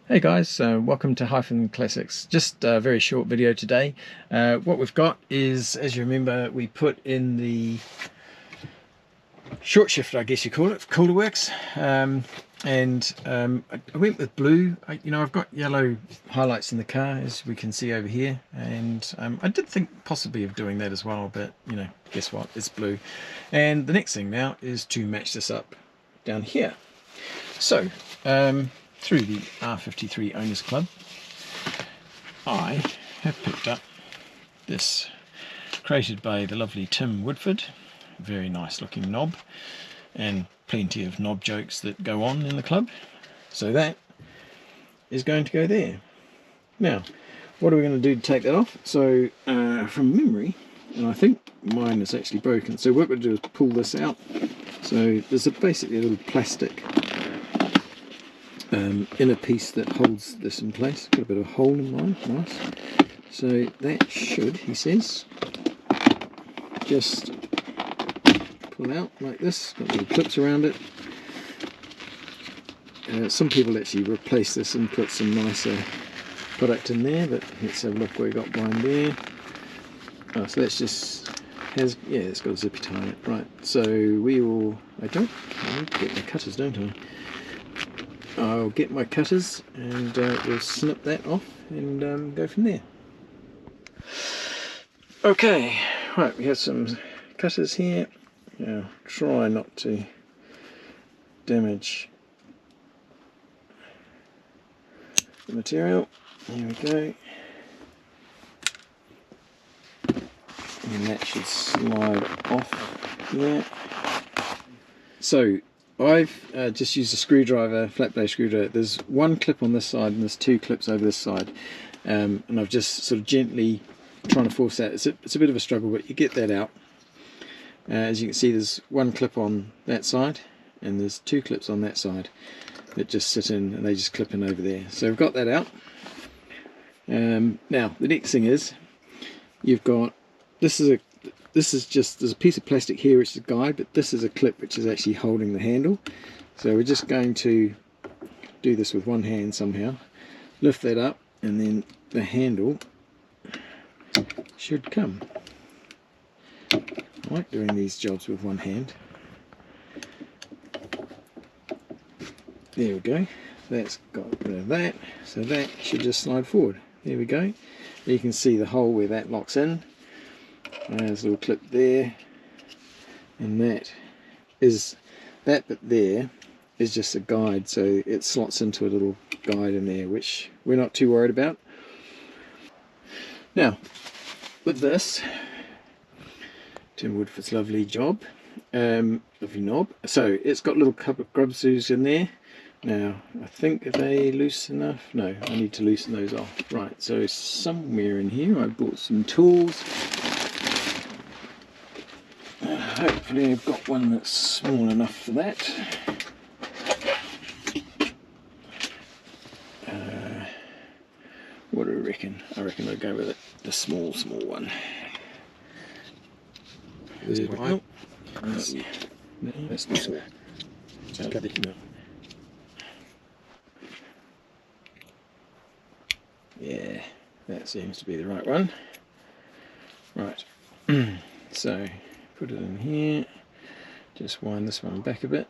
Hey guys, welcome to Hyphen Classics. Just a very short video today. What we've got is, as you remember, we put in the short shift, I guess you call it, Coolerworx, and I went with blue. I've got yellow highlights in the car, as we can see over here, and I did think possibly of doing that as well, but guess what, it's blue. And the next thing now is to match this up down here. So through the R53 Owners Club, I have picked up this, created by the lovely Tim Woodford. Very nice looking knob, and plenty of knob jokes that go on in the club. So that is going to go there. Now, what are we going to do to take that off? So from memory, and I think mine is actually broken, so what we're going to do is pull this out. So there's basically a little plastic inner piece that holds this in place. Got a bit of a hole in mine, nice. So that should, he says, just pull out like this. Got little clips around it. Some people actually replace this and put some nicer product in there, but let's have a look what we got behind there. Oh, so that's just it's got a zippy tie in it, right? So we will. I get my cutters, don't I? I'll get my cutters and we'll snip that off and go from there. Okay, right, we have some cutters here. Now, try not to damage the material. Here we go. And that should slide off here. So I've just used a screwdriver, flat blade screwdriver. There's one clip on this side and there's two clips over this side, and I've just sort of gently trying to force that. It's a bit of a struggle, but you get that out. As you can see, there's one clip on that side and there's two clips on that side that just sit in and they just clip in over there. So I've got that out. Now the next thing is, you've got this is just, there's a piece of plastic here which is a guide, but this is a clip which is actually holding the handle. So we're just going to do this with one hand somehow, lift that up, and then the handle should come. I like doing these jobs with one hand. There we go, that's got rid of that, so that should just slide forward. There we go. You can see the hole where that locks in. There's a little clip there, and that bit there is just a guide, so it slots into a little guide in there, which we're not too worried about. Now, with this, Tim Woodford's lovely job, lovely knob. So it's got little couple of grub screws in there. Now, I think, are they loose enough? No, I need to loosen those off. Right, so somewhere in here I bought some tools. Hopefully I've got one that's small enough for that. What do I reckon? I reckon I'll go with it, the small one. That's not small. Yeah, that seems to be the right one. Right, so put it in here, just wind this one back a bit,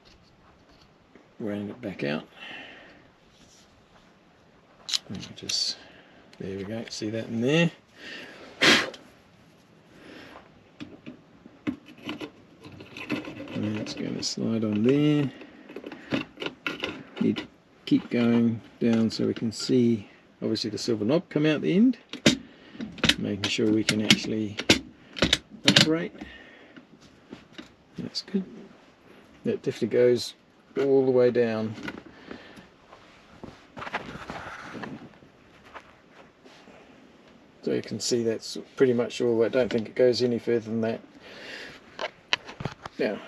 round it back out, and just, there we go, see that in there. And it's going to slide on there. Need to keep going down so we can see obviously the silver knob come out the end, making sure we can actually operate. That's good. That definitely goes all the way down. So you can see that's pretty much all the way. I don't think it goes any further than that. Now,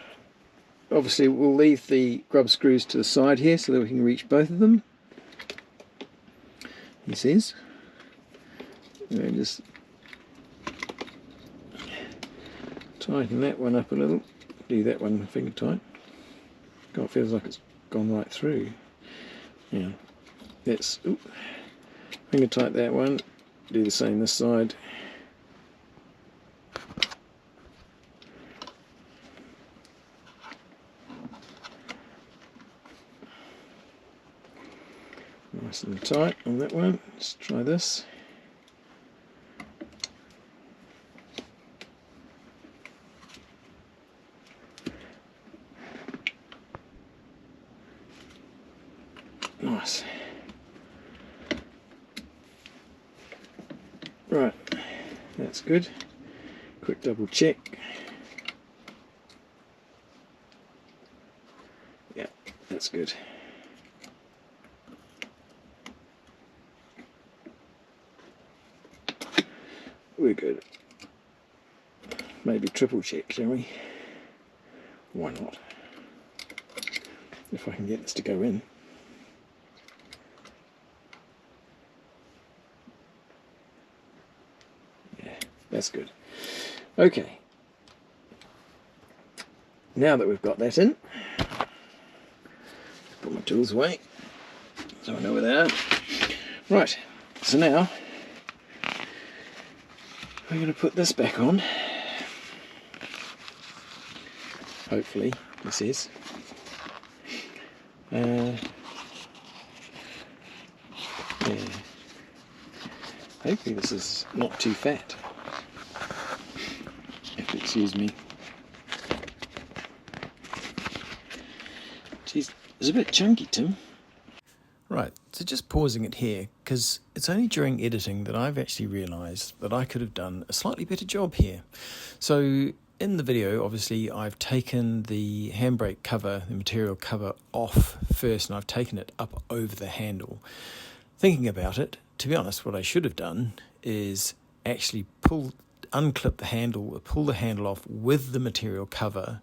obviously we'll leave the grub screws to the side here so that we can reach both of them, he says. And just tighten that one up a little. Do that one finger tight. God, it feels like it's gone right through. Yeah. let's finger tight that one, do the same this side. Nice and tight on that one. Let's try this. Nice. Right, that's good. Quick double check. Yeah, that's good. We're good. Maybe triple check, shall we? Why not? If I can get this to go in. Yeah, that's good. Okay. Now that we've got that in, put my tools away so I know where they are. Right, so now we're going to put this back on. Hopefully, this is. Yeah. Hopefully this is not too fat. If you excuse me. Jeez, it's a bit chunky, Tim. Right, so just pausing it here, because it's only during editing that I've actually realised that I could have done a slightly better job here. So in the video, obviously, I've taken the handbrake cover, the material cover, off first, and I've taken it up over the handle. Thinking about it, to be honest, what I should have done is actually unclip the handle, pull the handle off with the material cover,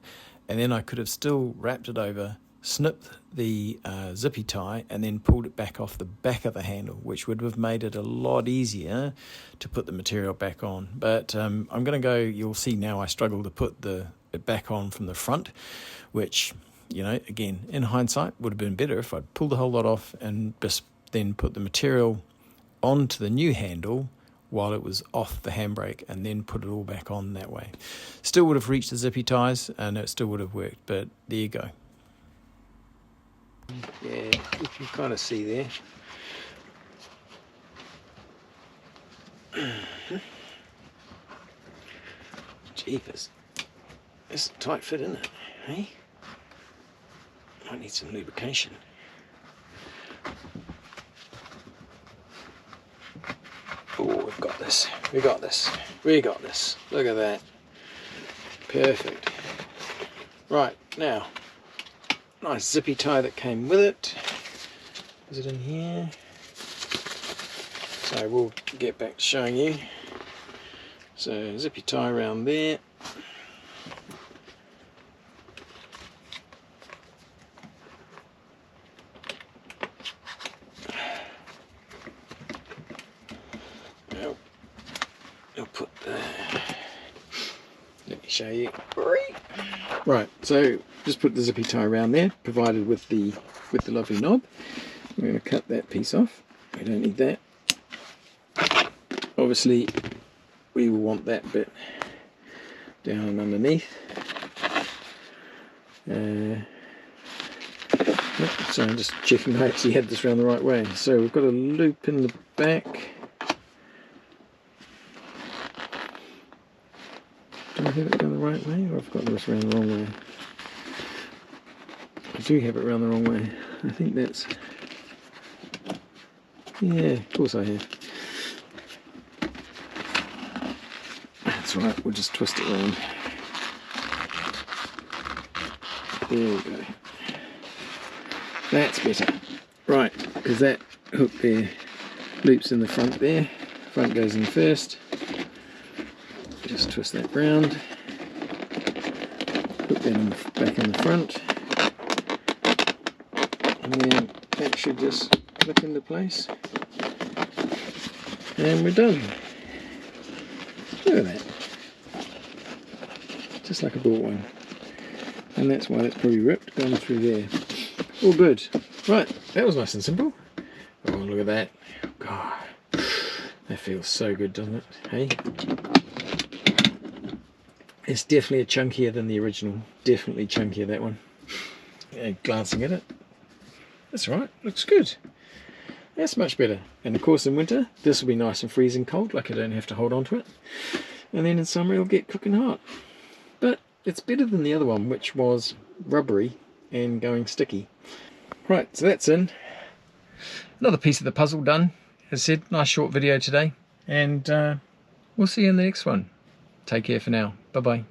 and then I could have still wrapped it over, snipped the zippy tie, and then pulled it back off the back of the handle, which would have made it a lot easier to put the material back on. But I'm going to go, you'll see now I struggle to put it back on from the front, which, you know, again, in hindsight, would have been better if I'd pulled the whole lot off and just then put the material onto the new handle while it was off the handbrake, and then put it all back on that way. Still would have reached the zippy ties, and it still would have worked, but there you go. Yeah, you can kind of see there. Jeepers. It's a tight fit, isn't it? Hey? Might need some lubrication. Oh, we've got this. We got this. We got this. Look at that. Perfect. Right, now, nice zippy tie that came with it. Is it in here? So we'll get back to showing you. So zippy tie around there. I'll put let me show you. Right, so just put the zippy tie around there, provided with the lovely knob. I'm going to cut that piece off. We don't need that. Obviously, we will want that bit down and underneath. So I'm just checking I actually had this around the right way. So we've got a loop in the back. Do I have it down the right way, or I've got this around the wrong way? I do have it around the wrong way. I think that's... Yeah, of course I have. That's right, we'll just twist it around. There we go. That's better. Right, because that hook there loops in the front there. Front goes in first. Just twist that round. Put that in back in the front. And then that should just click into place. And we're done. Look at that. Just like I bought one. And that's why it's probably ripped, gone through there. All good. Right, that was nice and simple. Oh, look at that. God, that feels so good, doesn't it? Hey? It's definitely chunkier than the original. Definitely chunkier, that one. Yeah, glancing at it. That's right, looks good. That's much better. And of course in winter, this will be nice and freezing cold, like I don't have to hold on to it. And then in summer it'll get cooking hot. But it's better than the other one, which was rubbery and going sticky. Right, so that's in. Another piece of the puzzle done. As I said, nice short video today. And we'll see you in the next one. Take care for now. Bye-bye.